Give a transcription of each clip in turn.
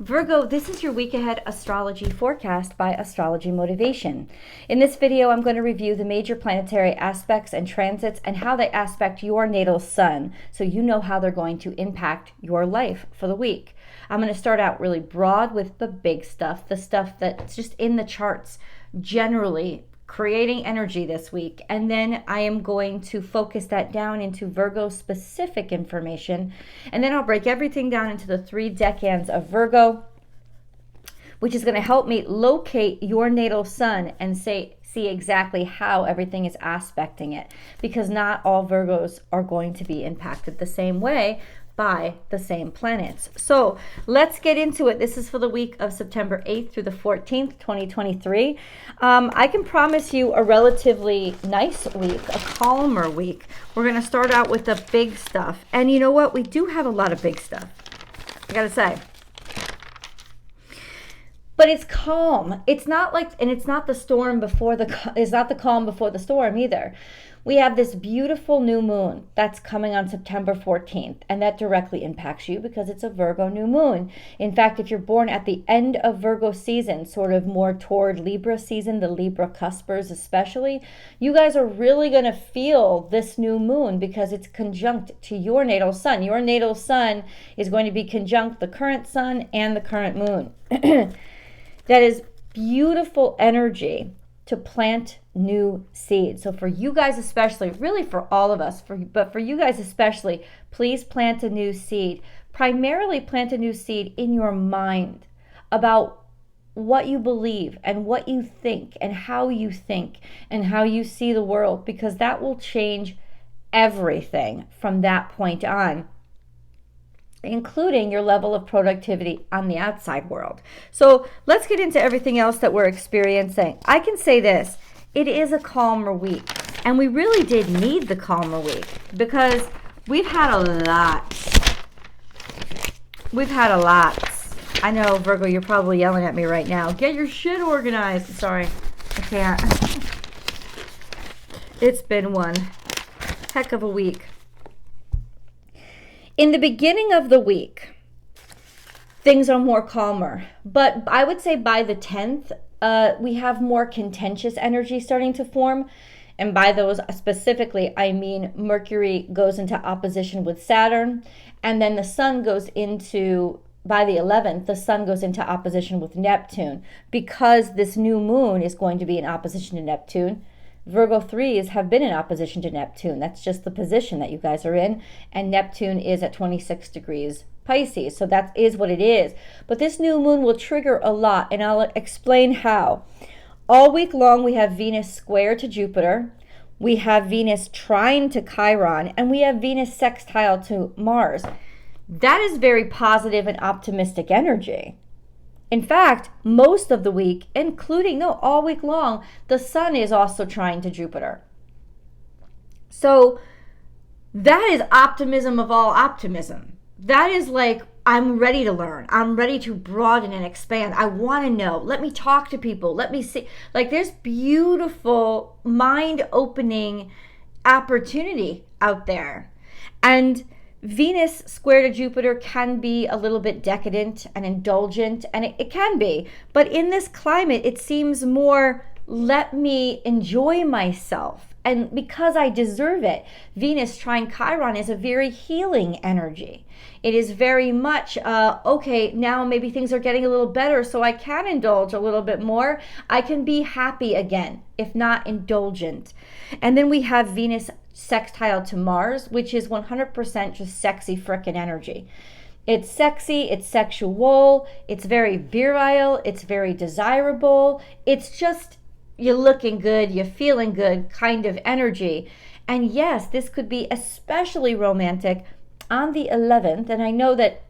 Virgo, this is your week ahead astrology forecast by Astrology Motivation. In this video, I'm going to review the major planetary aspects and transits and how they aspect your natal sun, so you know how they're going to impact your life for the week. I'm going to start out really broad with the big stuff, the stuff that's just in the charts, generally creating energy this week, and then I am going to focus that down into Virgo specific information, and then I'll break everything down into the 3 decans of Virgo, which is going to help me locate your natal sun and see exactly how everything is aspecting it, because not all Virgos are going to be impacted the same way by the same planets. So let's get into it. This is for the week of September 8th through the 14th, 2023. I can promise you a relatively nice week, a calmer week. We're going to start out with the big stuff. And you know what? We do have a lot of big stuff, I got to say. But it's calm. It's not like, and it's not the storm before it's not the calm before the storm either. We have this beautiful new moon that's coming on September 14th, and that directly impacts you because it's a Virgo new moon. In fact, if you're born at the end of Virgo season, sort of more toward Libra season, the Libra cuspers especially, you guys are really going to feel this new moon because it's conjunct to your natal sun. Your natal sun is going to be conjunct the current sun and the current moon. That is beautiful energy to plant new seeds. So for you guys especially, really for all of us, but for you guys especially, please plant a new seed. Primarily plant a new seed in your mind about what you believe and what you think and how you see the world, because that will change everything from that point on, including your level of productivity on the outside world. So let's get into everything else that we're experiencing. I can say this, it is a calmer week, and we really did need the calmer week because we've had a lot. I know, Virgo, you're probably yelling at me right now. Get your shit organized. Sorry, I can't. It's been one heck of a week. In the beginning of the week, things are more calmer, but I would say by the 10th, we have more contentious energy starting to form. And by those specifically, I mean Mercury goes into opposition with Saturn, and then the sun goes into, by the 11th, the sun goes into opposition with Neptune, because this new moon is going to be in opposition to Neptune. Virgo 3s have been in opposition to Neptune. That's just the position that you guys are in. And Neptune is at 26 degrees Pisces. So that is what it is. But this new moon will trigger a lot, and I'll explain how. All week long, we have Venus square to Jupiter. We have Venus trine to Chiron. And we have Venus sextile to Mars. That is very positive and optimistic energy. In fact, most of the week, all week long, the sun is also trine to Jupiter. So that is optimism of all optimism. That is like, I'm ready to learn. I'm ready to broaden and expand. I want to know. Let me talk to people. Let me see. Like, there's beautiful, mind-opening opportunity out there. And Venus square to Jupiter can be a little bit decadent and indulgent, and it can be. But in this climate, it seems more, let me enjoy myself. And because I deserve it, Venus trine Chiron is a very healing energy. It is very much, okay, now maybe things are getting a little better, so I can indulge a little bit more. I can be happy again, if not indulgent. And then we have Venus sextile to Mars, which is 100% just sexy frickin' energy. It's sexy, it's sexual, it's very virile, it's very desirable. It's just, you're looking good, you're feeling good kind of energy. And yes, this could be especially romantic on the 11th. And I know that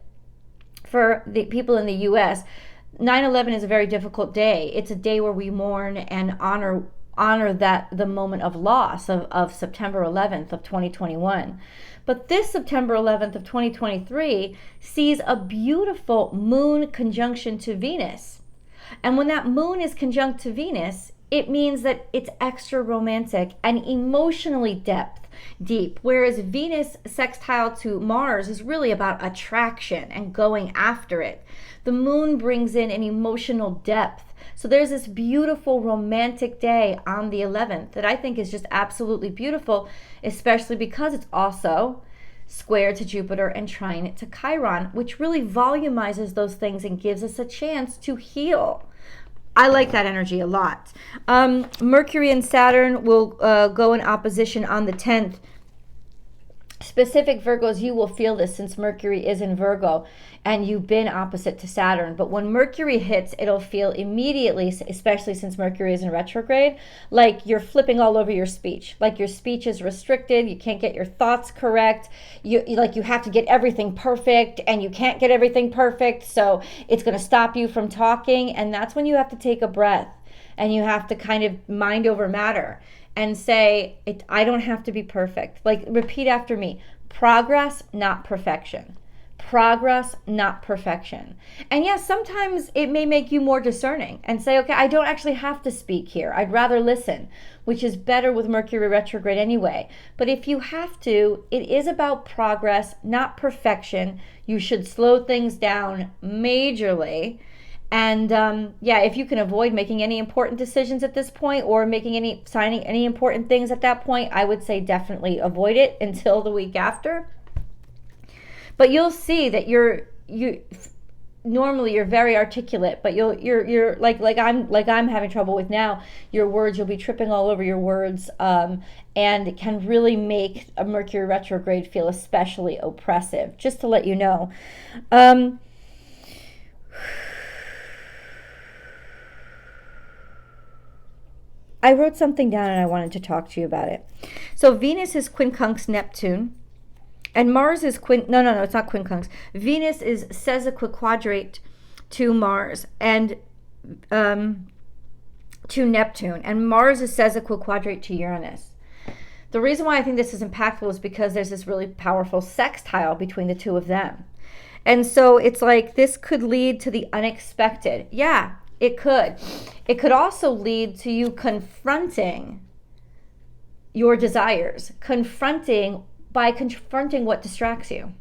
for the people in the US, 9/11 is a very difficult day. It's a day where we mourn and honor that the moment of loss of September 11th of 2021. But this September 11th of 2023 sees a beautiful moon conjunction to Venus. And when that moon is conjunct to Venus, it means that it's extra romantic and emotionally deep, whereas Venus sextile to Mars is really about attraction and going after it. The moon brings in an emotional depth. So there's this beautiful romantic day on the 11th that I think is just absolutely beautiful, especially because it's also square to Jupiter and trine to Chiron, which really volumizes those things and gives us a chance to heal. I like that energy a lot. Mercury and Saturn will go in opposition on the 10th. Specific Virgos, you will feel this since Mercury is in Virgo and you've been opposite to Saturn. But when Mercury hits, it'll feel immediately, especially since Mercury is in retrograde, like you're flipping all over your speech. Like your speech is restricted. You can't get your thoughts correct. You have to get everything perfect and you can't get everything perfect. So it's going to stop you from talking. And that's when you have to take a breath and you have to kind of mind over matter and say, I don't have to be perfect. Like, repeat after me. Progress, not perfection. Progress, not perfection. And yes, sometimes it may make you more discerning and say, okay, I don't actually have to speak here. I'd rather listen, which is better with Mercury retrograde anyway. But if you have to, it is about progress, not perfection. You should slow things down majorly. And if you can avoid making any important decisions at this point or signing any important things at that point, I would say definitely avoid it until the week after. But you'll see that normally you're very articulate, but you're like I'm having trouble with now. Your words, you'll be tripping all over your words, and it can really make a Mercury retrograde feel especially oppressive. Just to let you know. I wrote something down and I wanted to talk to you about it. So Venus is quincunx Neptune, and Mars is it's not quincunx. Venus is sesquiquadrate to Mars and to Neptune, and Mars is sesquiquadrate to Uranus. The reason why I think this is impactful is because there's this really powerful sextile between the two of them. And so it's like this could lead to the unexpected. Yeah, it could. It could also lead to you confronting your desires, confronting what distracts you.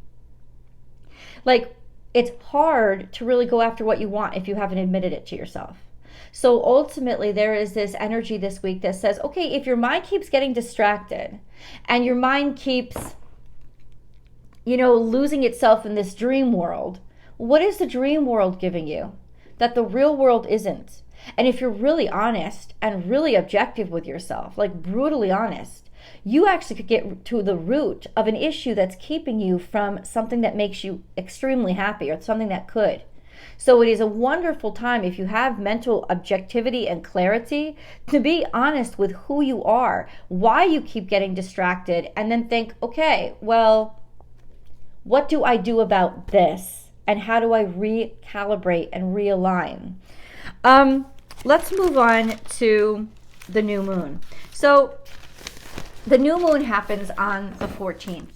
Like, it's hard to really go after what you want if you haven't admitted it to yourself. So ultimately, there is this energy this week that says, okay, if your mind keeps getting distracted and your mind keeps, losing itself in this dream world, what is the dream world giving you that the real world isn't? And if you're really honest and really objective with yourself, like brutally honest, you actually could get to the root of an issue that's keeping you from something that makes you extremely happy or something that could. So it is a wonderful time, if you have mental objectivity and clarity, to be honest with who you are, why you keep getting distracted, and then think, okay, well, what do I do about this? And how do I recalibrate and realign? Let's move on to the new moon. So the new moon happens on the 14th.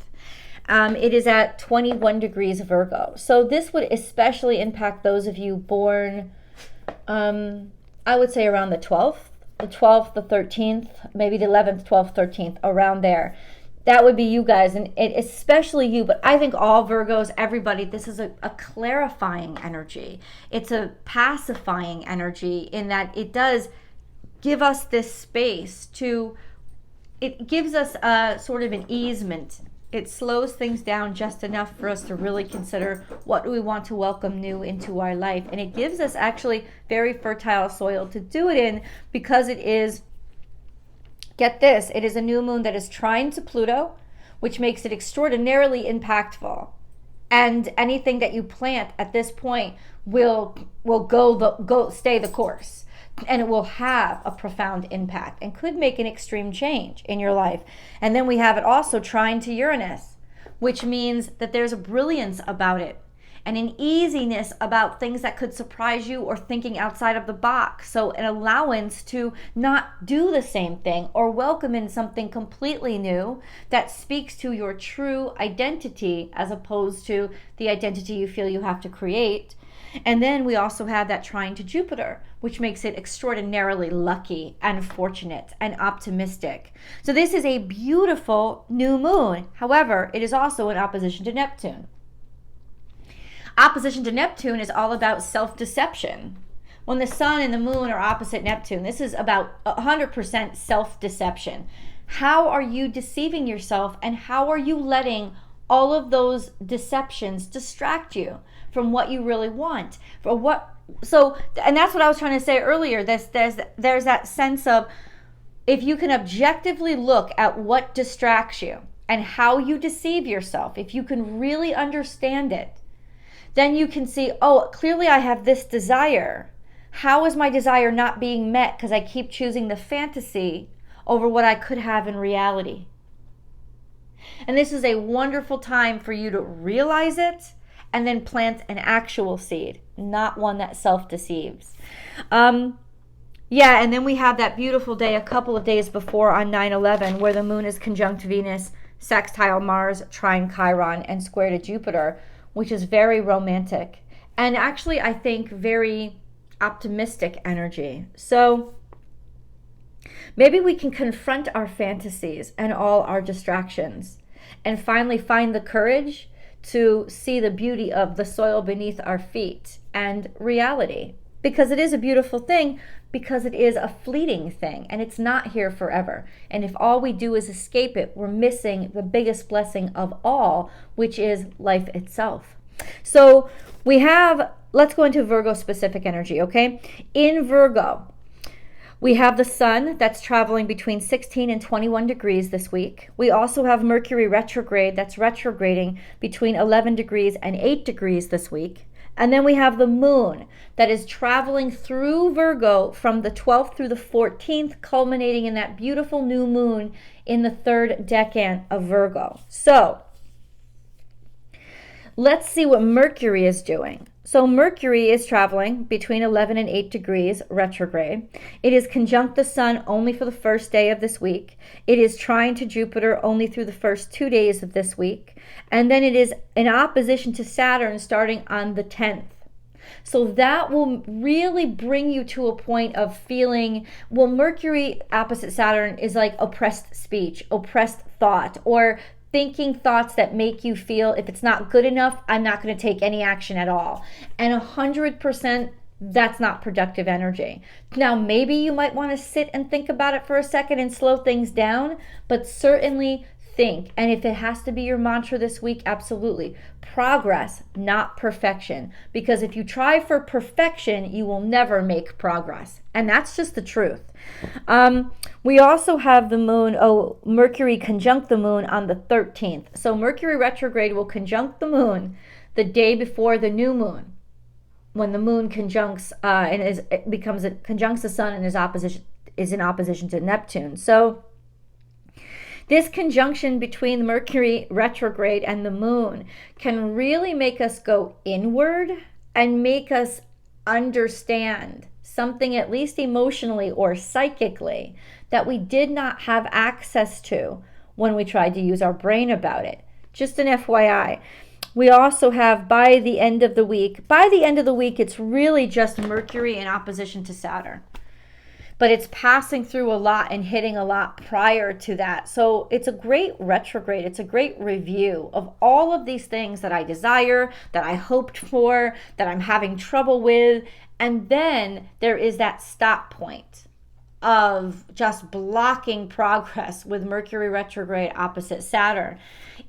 It is at 21 degrees Virgo. So this would especially impact those of you born, I would say around the 12th, the 13th, maybe the 11th, 12th, 13th, around there. That would be you guys, and especially you, but I think all Virgos, everybody, this is a clarifying energy. It's a pacifying energy in that it does give us this space it gives us a sort of an easement. It slows things down just enough for us to really consider what do we want to welcome new into our life. And it gives us actually very fertile soil to do it in, because it is, get this, it is a new moon that is trine to Pluto, which makes it extraordinarily impactful. And anything that you plant at this point will stay the course. And it will have a profound impact and could make an extreme change in your life. And then we have it also trine to Uranus, which means that there's a brilliance about it and an easiness about things that could surprise you or thinking outside of the box. So an allowance to not do the same thing or welcome in something completely new that speaks to your true identity as opposed to the identity you feel you have to create. And then we also have that trine to Jupiter, which makes it extraordinarily lucky and fortunate and optimistic. So this is a beautiful new moon. However, it is also in opposition to Neptune. Opposition to Neptune is all about self-deception. When the sun and the moon are opposite Neptune, this is about 100% self-deception. How are you deceiving yourself, and how are you letting all of those deceptions distract you from what you really want? And that's what I was trying to say earlier. There's that sense of, if you can objectively look at what distracts you and how you deceive yourself, if you can really understand it, then you can see, oh, clearly I have this desire. How is my desire not being met? Because I keep choosing the fantasy over what I could have in reality. And this is a wonderful time for you to realize it and then plant an actual seed, not one that self-deceives. And then we have that beautiful day a couple of days before on 9/11, where the moon is conjunct Venus, sextile Mars, trine Chiron, and square to Jupiter, which is very romantic. And actually, I think very optimistic energy. So maybe we can confront our fantasies and all our distractions and finally find the courage to see the beauty of the soil beneath our feet and reality. Because it is a beautiful thing, because it is a fleeting thing, and it's not here forever. And if all we do is escape it, we're missing the biggest blessing of all, which is life itself. So let's go into Virgo specific energy, okay? In Virgo, we have the sun that's traveling between 16 and 21 degrees this week. We also have Mercury retrograde that's retrograding between 11 degrees and 8 degrees this week. And then we have the moon that is traveling through Virgo from the 12th through the 14th, culminating in that beautiful new moon in the third decan of Virgo. So let's see what Mercury is doing. So Mercury is traveling between 11 and 8 degrees retrograde. It is conjunct the sun only for the first day of this week. It is trine to Jupiter only through the first 2 days of this week. And then it is in opposition to Saturn starting on the 10th. So that will really bring you to a point of feeling, well, Mercury opposite Saturn is like oppressed speech, oppressed thought, or thinking thoughts that make you feel, if it's not good enough, I'm not going to take any action at all. And 100%, that's not productive energy. Now, maybe you might want to sit and think about it for a second and slow things down, but certainly think. And if it has to be your mantra this week, absolutely. Progress, not perfection. Because if you try for perfection, you will never make progress. And that's just the truth. We also have the moon, Mercury conjunct the moon on the 13th. So Mercury retrograde will conjunct the moon the day before the new moon, when the moon conjuncts conjuncts the sun and is in opposition to Neptune. So this conjunction between the Mercury retrograde and the moon can really make us go inward and make us understand something, at least emotionally or psychically, that we did not have access to when we tried to use our brain about it. Just an FYI. We also have by the end of the week, it's really just Mercury in opposition to Saturn. But it's passing through a lot and hitting a lot prior to that. So it's a great retrograde. It's a great review of all of these things that I desire, that I hoped for, that I'm having trouble with. And then there is that stop point of just blocking progress with Mercury retrograde opposite Saturn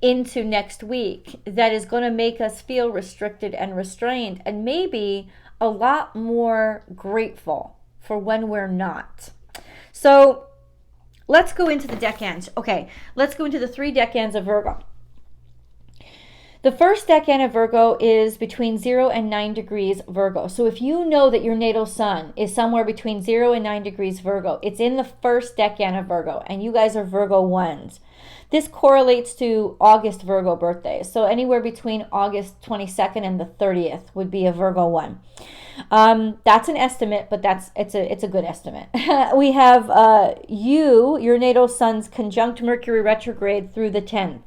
into next week that is going to make us feel restricted and restrained, and maybe a lot more grateful for when we're not. So let's go into the decans. Okay, let's go into the 3 decans of Virgo. The first decan of Virgo is between 0 and 9 degrees Virgo. So if you know that your natal sun is somewhere between 0 and 9 degrees Virgo, it's in the first decan of Virgo, and you guys are Virgo 1s. This correlates to August Virgo birthdays. So anywhere between August 22nd and the 30th would be a Virgo 1. That's an estimate, but it's a good estimate. We have your natal sun's conjunct Mercury retrograde through the 10th.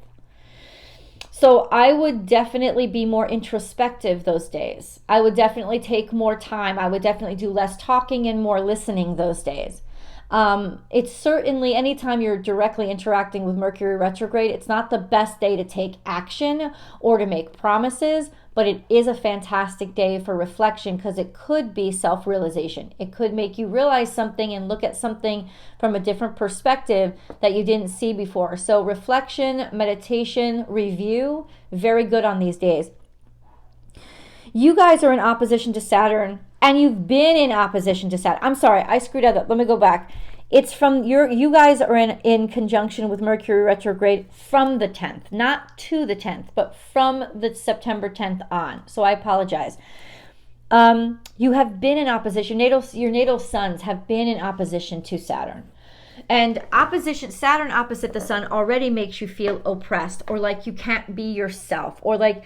So I would definitely be more introspective those days. I would definitely take more time. I would definitely do less talking and more listening those days. It's certainly, anytime you're directly interacting with Mercury retrograde, it's not the best day to take action or to make promises, but it is a fantastic day for reflection because it could be self-realization. It could make you realize something and look at something from a different perspective that you didn't see before. So reflection, meditation, review, very good on these days. You guys are in opposition to Saturn, and you've been in opposition to Saturn. I'm sorry, I screwed up. Let me go back. It's from you guys are in conjunction with Mercury retrograde from the 10th, not to the 10th, but from the September 10th on. So I apologize. You have been in opposition. Your natal suns have been in opposition to Saturn. And Saturn opposite the sun already makes you feel oppressed, or like you can't be yourself, or like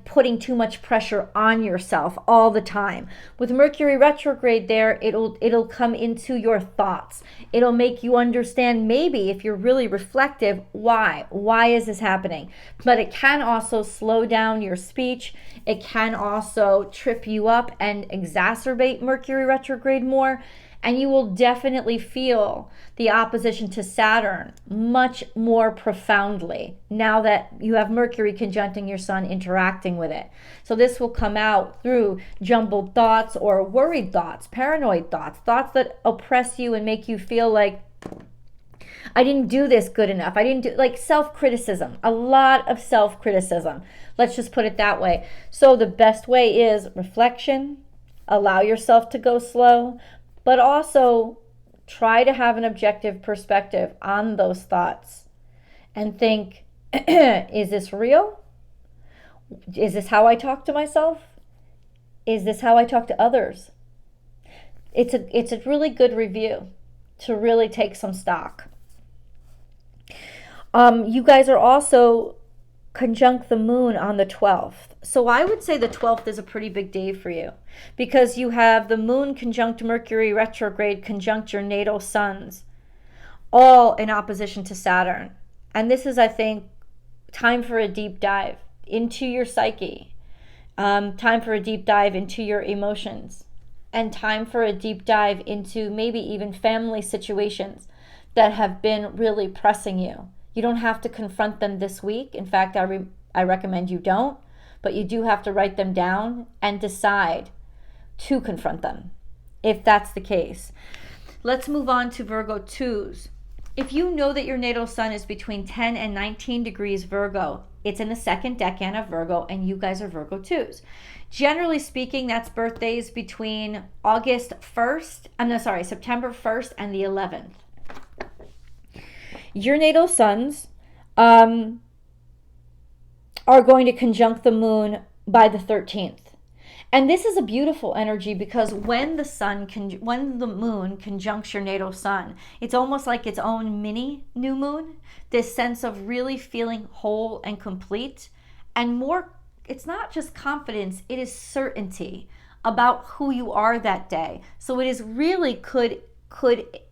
putting too much pressure on yourself all the time. With Mercury retrograde there, it'll come into your thoughts. It'll make you understand, maybe if you're really reflective, why is this happening? But it can also slow down your speech. It can also trip you up and exacerbate Mercury retrograde more. And you will definitely feel the opposition to Saturn much more profoundly now that you have Mercury conjuncting your sun, interacting with it. So this will come out through jumbled thoughts or worried thoughts, paranoid thoughts, thoughts that oppress you and make you feel like, I didn't do this good enough. I didn't do, like self-criticism, a lot of self-criticism. Let's just put it that way. So the best way is reflection, allow yourself to go slow, but also try to have an objective perspective on those thoughts and think, is this real? Is this how I talk to myself? Is this how I talk to others? It's a really good review to really take some stock. You guys are also conjunct the moon on the 12th. So I would say the 12th is a pretty big day for you because you have the moon conjunct Mercury retrograde conjunct your natal suns, all in opposition to Saturn. And this is, I think, time for a deep dive into your psyche, time for a deep dive into your emotions, and time for a deep dive into maybe even family situations that have been really pressing you. You don't have to confront them this week. In fact, I recommend you don't, but you do have to write them down and decide to confront them, if that's the case. Let's move on to Virgo 2s. If you know that your natal sun is between 10 and 19 degrees Virgo, it's in the second decan of Virgo, and you guys are Virgo 2s. Generally speaking, that's birthdays between September 1st and the 11th. Your natal suns are going to conjunct the moon by the 13th. And this is a beautiful energy because when the moon conjuncts your natal sun, it's almost like its own mini new moon. This sense of really feeling whole and complete, and more, it's not just confidence, it is certainty about who you are that day. So it is really could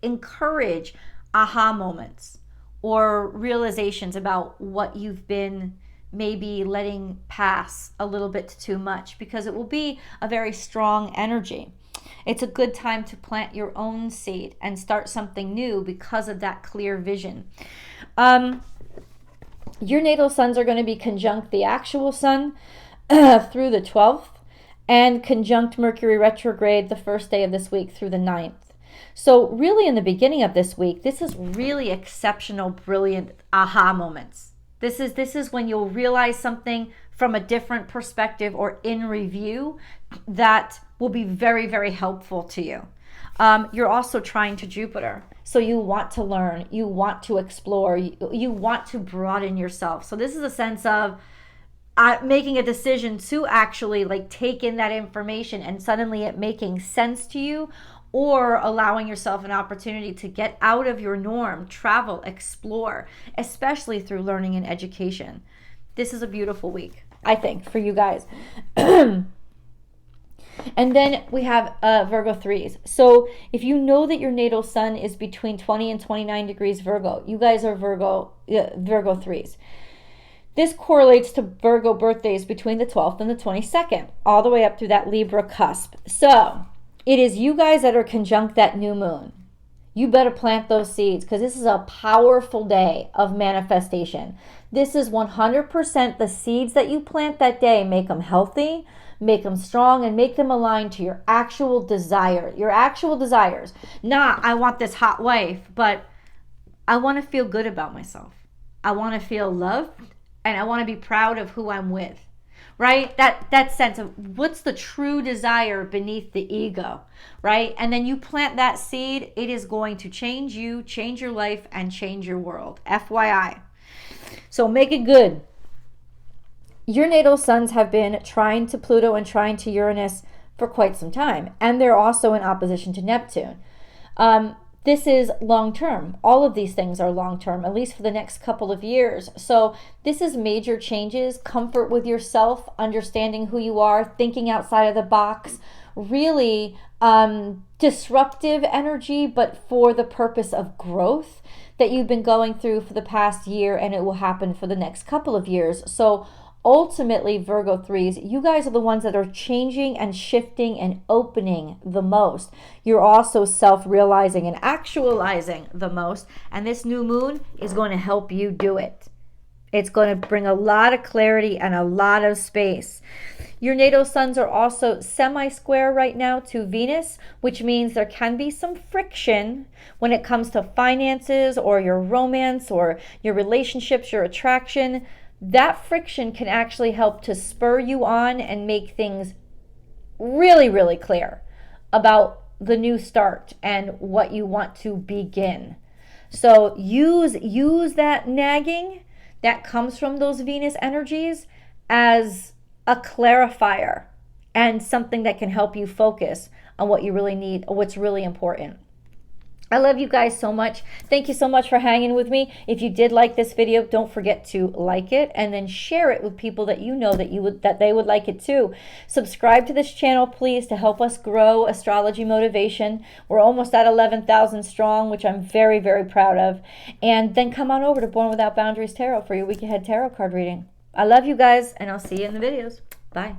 encourage aha moments or realizations about what you've been maybe letting pass a little bit too much, because it will be a very strong energy. It's a good time to plant your own seed and start something new because of that clear vision. Your natal suns are going to be conjunct the actual sun through the 12th and conjunct Mercury retrograde the first day of this week through the 9th. So really in the beginning of this week, this is really exceptional, brilliant aha moments. This is when you'll realize something from a different perspective or in review that will be very, very helpful to you. You're also trying to Jupiter. So you want to learn, you want to explore, you want to broaden yourself. So this is a sense of making a decision to actually take in that information and suddenly it making sense to you, or allowing yourself an opportunity to get out of your norm, travel, explore, especially through learning and education. This is a beautiful week, I think, for you guys. And then we have Virgo 3s. So if you know that your natal sun is between 20 and 29 degrees Virgo, you guys are Virgo 3s. This correlates to Virgo birthdays between the 12th and the 22nd, all the way up through that Libra cusp. So it is you guys that are conjunct that new moon. you better plant those seeds, because this is a powerful day of manifestation. This is 100% the seeds that you plant that day. Make them healthy, make them strong, and make them aligned to your actual desire, your actual desires. Not, I want this hot wife, but I want to feel good about myself. I want to feel loved, and I want to be proud of who I'm with. Right? That sense of what's the true desire beneath the ego, right? And then you plant that seed, it is going to change you, change your life, and change your world. FYI. So make it good. Your natal suns have been trine to Pluto and trine to Uranus for quite some time. And they're also in opposition to Neptune. This is long-term. All of these things are long-term, at least for the next couple of years. So this is major changes, comfort with yourself, understanding who you are, thinking outside of the box, really disruptive energy, but for the purpose of growth that you've been going through for the past year, and it will happen for the next couple of years. So ultimately, Virgo 3s, you guys are the ones that are changing and shifting and opening the most. You're also self-realizing and actualizing the most. And this new moon is going to help you do it. It's going to bring a lot of clarity and a lot of space. Your natal suns are also semi-square right now to Venus, which means there can be some friction when it comes to finances or your romance or your relationships, your attraction. That friction can actually help to spur you on and make things really, really clear about the new start and what you want to begin. So use that nagging that comes from those Venus energies as a clarifier and something that can help you focus on what you really need or what's really important. I love you guys so much. Thank you so much for hanging with me. If you did like this video, don't forget to like it and then share it with people that you know that they would like it too. Subscribe to this channel, please, to help us grow Astrology Motivation. We're almost at 11,000 strong, which I'm very, very proud of. And then come on over to Born Without Boundaries Tarot for your week ahead tarot card reading. I love you guys, and I'll see you in the videos. Bye.